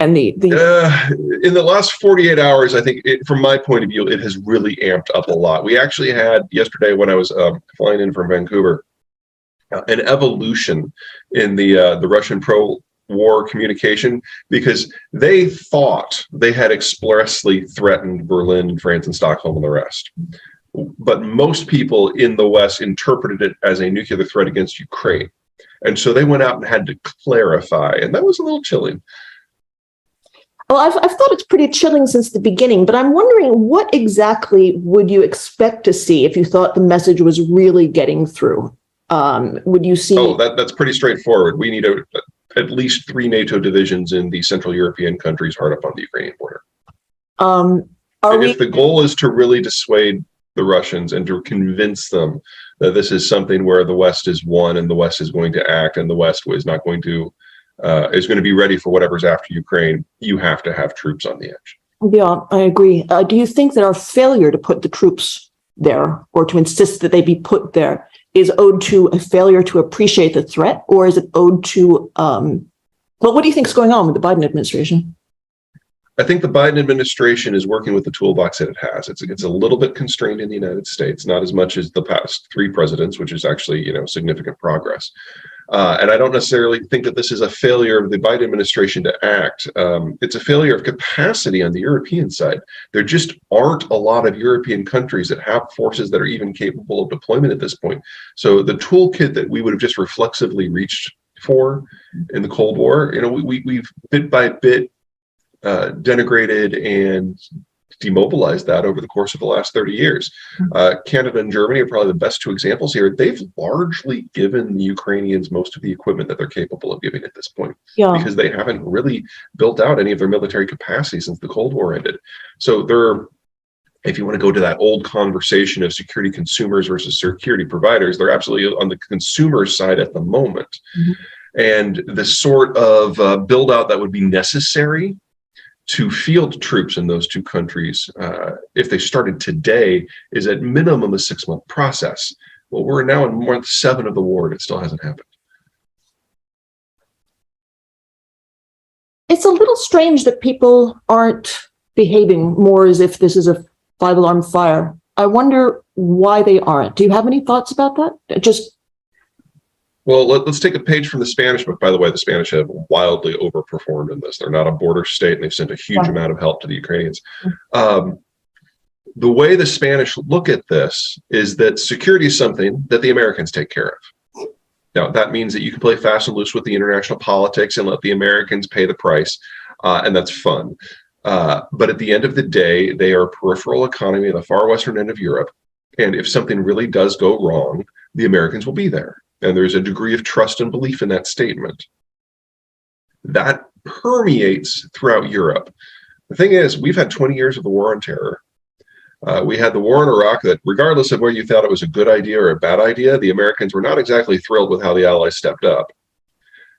And in the last 48 hours, I think, from my point of view, it has really amped up a lot. We actually had yesterday, when I was flying in from Vancouver, an evolution in the Russian pro-war communication, because they thought they had expressly threatened Berlin, France, and Stockholm and the rest. But most people in the West interpreted it as a nuclear threat against Ukraine. And so they went out and had to clarify, and that was a little chilling. Well, I've thought it's pretty chilling since the beginning, but I'm wondering, what exactly would you expect to see if you thought the message was really getting through? Would you see? Oh, that's pretty straightforward. We need at least 3 NATO divisions in the Central European countries hard up on the Ukrainian border. If the goal is to really dissuade the Russians and to convince them that this is something where the West is one and the West is going to act and the West is not going to is going to be ready for whatever's after Ukraine, you have to have troops on the edge. Yeah, I agree. Do you think that our failure to put the troops there, or to insist that they be put there, is owed to a failure to appreciate the threat, or is it owed to, well, what do you think is going on with the Biden administration? I think the Biden administration is working with the toolbox that it has. It's a little bit constrained in the United States, not as much as the past 3 presidents, which is actually, significant progress. And I don't necessarily think that this is a failure of the Biden administration to act. It's a failure of capacity on the European side. There just aren't a lot of European countries that have forces that are even capable of deployment at this point. So the toolkit that we would have just reflexively reached for in the Cold War, we've bit by bit denigrated and demobilized that over the course of the last 30 years. Canada and Germany are probably the best 2 examples here. They've largely given the Ukrainians most of the equipment that they're capable of giving at this point, because they haven't really built out any of their military capacity since the Cold War ended. So if you want to go to that old conversation of security consumers versus security providers, they're absolutely on the consumer side at the moment. And the sort of build out that would be necessary to field troops in those 2 countries, if they started today, is at minimum a 6-month process. Well, we're now in month 7 of the war, and it still hasn't happened. It's a little strange that people aren't behaving more as if this is a 5-alarm fire. I wonder why they aren't. Do you have any thoughts about that? Well, let's take a page from the Spanish book. By the way, the Spanish have wildly overperformed in this. They're not a border state, and they've sent a huge amount of help to the Ukrainians. The way the Spanish look at this is that security is something that the Americans take care of. Now, that means that you can play fast and loose with the international politics and let the Americans pay the price, and that's fun. But at the end of the day, they are a peripheral economy at the far western end of Europe, and if something really does go wrong, the Americans will be there. And there's a degree of trust and belief in that statement. That permeates throughout Europe. The thing is, we've had 20 years of the war on terror. We had the war in Iraq that, regardless of whether you thought it was a good idea or a bad idea, the Americans were not exactly thrilled with how the Allies stepped up.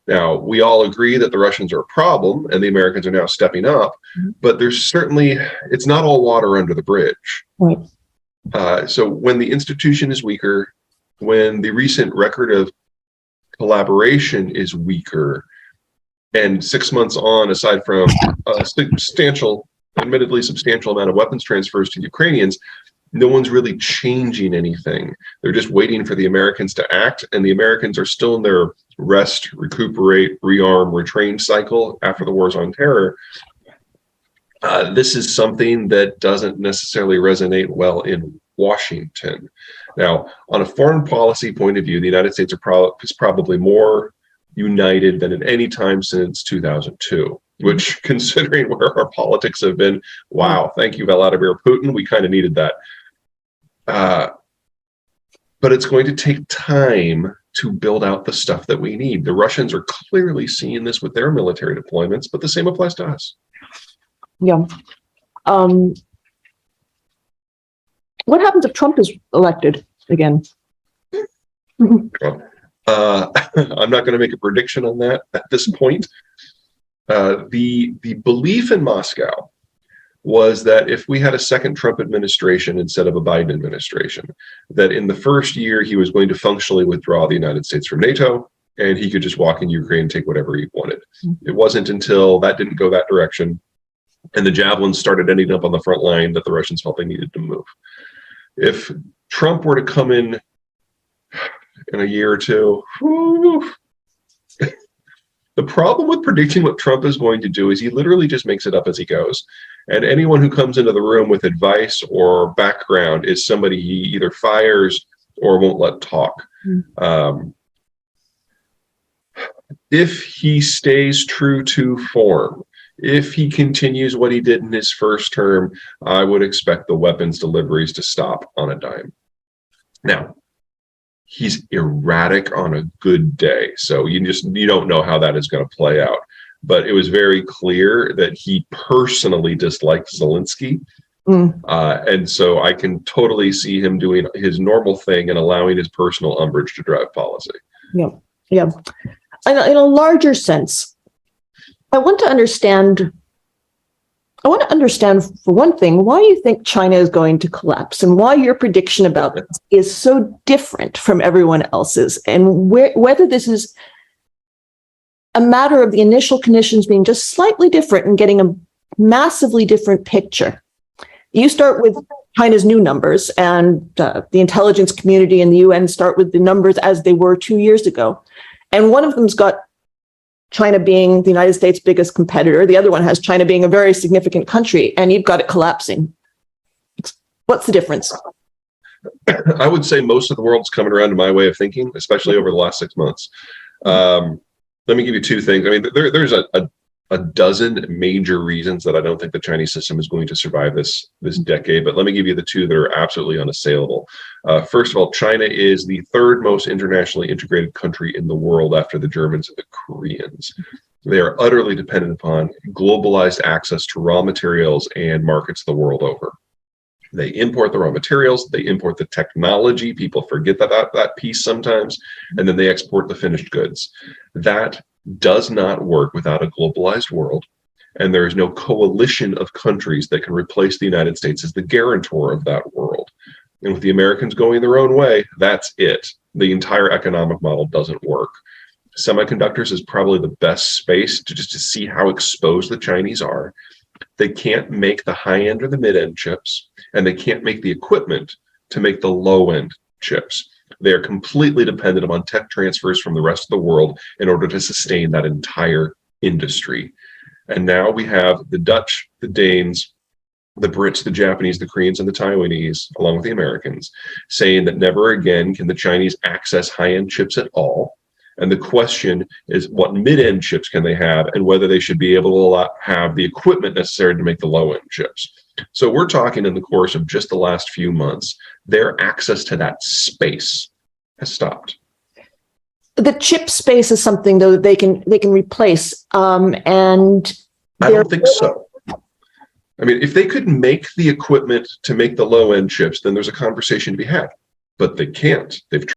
Now, we all agree that the Russians are a problem and the Americans are now stepping up, but there's certainly, it's not all water under the bridge. Right. So when the institution is weaker, when the recent record of collaboration is weaker, and 6 months on, aside from a admittedly substantial amount of weapons transfers to the Ukrainians, no one's really changing anything. They're just waiting for the Americans to act, and the Americans are still in their rest, recuperate, rearm, retrain cycle after the wars on terror. This is something that doesn't necessarily resonate well in Washington. Now, on a foreign policy point of view, the United States is probably more united than at any time since 2002, which, considering where our politics have been, wow, thank you, Vladimir Putin, we kind of needed that. But it's going to take time to build out the stuff that we need. The Russians are clearly seeing this with their military deployments, but the same applies to us. Yeah. What happens if Trump is elected again? I'm not going to make a prediction on that at this point. The belief in Moscow was that if we had a second Trump administration instead of a Biden administration, that in the first year he was going to functionally withdraw the United States from NATO and he could just walk in Ukraine and take whatever he wanted. It wasn't until that didn't go that direction and the javelins started ending up on the front line that the Russians felt they needed to move. If Trump were to come in a year or two, whew, the problem with predicting what Trump is going to do is he literally just makes it up as he goes. And anyone who comes into the room with advice or background is somebody he either fires or won't let talk. If he stays true to form, if he continues what he did in his first term, I would expect the weapons deliveries to stop on a dime. Now, he's erratic on a good day, so you don't know how that is going to play out. But it was very clear that he personally disliked Zelensky. And so I can totally see him doing his normal thing and allowing his personal umbrage to drive policy. Yeah. In a larger sense, I want to understand, for one thing, why you think China is going to collapse and why your prediction about this is so different from everyone else's, and whether this is a matter of the initial conditions being just slightly different and getting a massively different picture. You start with China's new numbers, and the intelligence community and the UN start with the numbers as they were 2 years ago. And one of them's got China being the United States' biggest competitor. The other one has China being a very significant country, and you've got it collapsing. What's the difference? I would say most of the world's coming around to my way of thinking, especially over the last 6 months. Let me give you two things. I mean, there's a dozen major reasons that I don't think the Chinese system is going to survive this decade, but let me give you the two that are absolutely unassailable. First of all, China is the third most internationally integrated country in the world after the Germans and the Koreans. They are utterly dependent upon globalized access to raw materials and markets the world over. They import the raw materials, they import the technology, people forget that piece sometimes, and then they export the finished goods. That does not work without a globalized world, and there is no coalition of countries that can replace the United States as the guarantor of that world. And with the Americans going their own way, that's it. The entire economic model doesn't work. Semiconductors is probably the best space to see how exposed the Chinese are. They can't make the high-end or the mid-end chips, and they can't make the equipment to make the low-end chips. They are completely dependent upon tech transfers from the rest of the world in order to sustain that entire industry. And now we have the Dutch, the Danes, the Brits, the Japanese, the Koreans, and the Taiwanese, along with the Americans, saying that never again can the Chinese access high-end chips at all. And the question is, what mid-end chips can they have, and whether they should be able to have the equipment necessary to make the low-end chips. So we're talking in the course of just the last few months, their access to that space has stopped. The chip space is something, though, that they can replace. And I don't think so. I mean, if they could make the equipment to make the low-end chips, then there's a conversation to be had. But they can't. They've